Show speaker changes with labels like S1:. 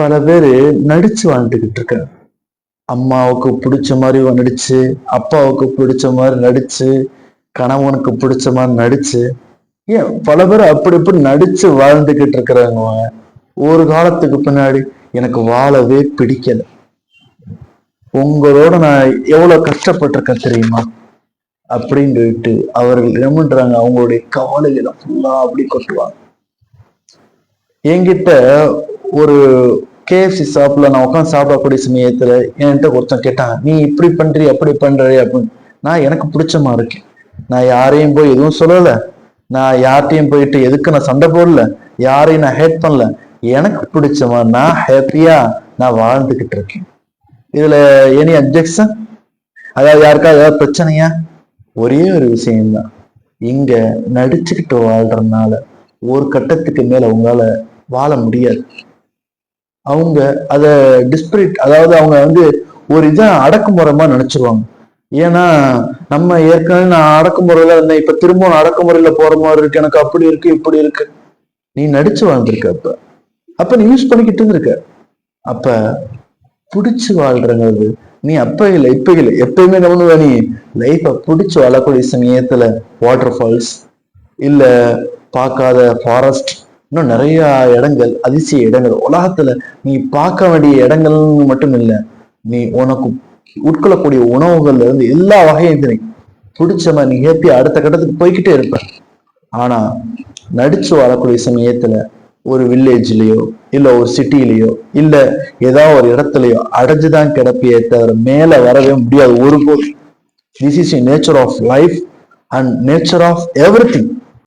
S1: பல பேரு நடிச்சு வாழ்ந்துகிட்டு இருக்காங்க. அம்மாவுக்கு பிடிச்ச மாதிரி நடிச்சு, அப்பாவுக்கு பிடிச்ச மாதிரி நடிச்சு, கணவனுக்கு பிடிச்ச மாதிரி நடிச்சு, ஏன் பல பேர் அப்படி இப்படி நடிச்சு வாழ்ந்துகிட்டு இருக்கிறாங்க. ஒரு காலத்துக்கு பின்னாடி எனக்கு வாழவே பிடிக்கல, உங்களோட நான் எவ்வளவு கஷ்டப்பட்டிருக்கேன் தெரியுமா அப்படின்னு சொல்லிட்டு அவர்கள் என்ன பண்றாங்க, அவங்களுடைய கவலைகளை ஃபுல்லா அப்படி கொட்டுவாங்க. என்கிட்ட ஒரு கேஎஃப்சி ஷாப்ல நான் உட்காந்து சாப்பிடக்கூடிய சமயத்துல என்கிட்ட ஒருத்தன் கேட்டான், நீ இப்படி பண்றீ அப்படி பண்றீ அப்படின்னு. நான் எனக்கு பிடிச்சமா இருக்கேன், நான் யாரையும் போய் எதுவும் சொல்லல, நான் யார்கிட்டையும் போயிட்டு எதுக்கு நான் சண்டை போடல, யாரையும் நான் ஹேட் பண்ணல, எனக்கு பிடிச்சமா நான் ஹாப்பியா நான் வாழ்ந்துகிட்டு இருக்கேன். இதுல எனி அப்ஜெக்ஷன்? அதாவது யாருக்கா ஏதாவது பிரச்சனையா? ஒரே ஒரு விஷயம்தான், இங்க நடிச்சுக்கிட்டு வாழ்றதுனால ஒரு கட்டத்துக்கு மேல உங்களால வாழ முடியாது. அவங்க அத டிஸ்பிரிட், அதாவது அவங்க ஒரு இதை அடக்குமுறைமா நினைச்சிருவாங்க. ஏன்னா நம்ம ஏற்கனவே நான் அடக்குமுறையில இருந்தேன், இப்ப திரும்ப அடக்குமுறையில போற மாதிரி இருக்கு, எனக்கு அப்படி இருக்கு இப்படி இருக்கு. நீ நடிச்சு வாழ்ந்திருக்க, அப்ப நீ யூஸ் பண்ணிக்கிட்டு இருந்திருக்க. அப்ப பிடிச்சு வாழ்றது நீ அப்ப இல்லை இப்ப இல்லை, எப்பயுமே கவனிவ நீ லைஃப பிடிச்சு வாழக்கூடிய சமயத்துல வாட்டர் ஃபால்ஸ் இல்ல பார்க்காத ஃபாரஸ்ட், இன்னும் நிறைய இடங்கள், அதிசய இடங்கள் உலகத்துல நீ பார்க்க வேண்டிய இடங்கள்னு மட்டும் இல்லை, நீ உனக்கு உட்கொள்ளக்கூடிய உணவுகள்ல இருந்து எல்லா வகையும் பிடிச்ச மாதிரி நீ ஹேப்பியா அடுத்த கட்டத்துக்கு போய்கிட்டே இருப்ப. ஆனா நடிச்சு வாழக்கூடிய சமயத்துல ஒரு வில்லேஜ்லயோ இல்ல ஒரு சிட்டிலயோ இல்ல ஏதாவது ஒரு இடத்துலயோ அடைஞ்சுதான் கிடப்பியே தவிர மேல வரவே முடியாது ஒருபோது. This is nature of life and nature of everything.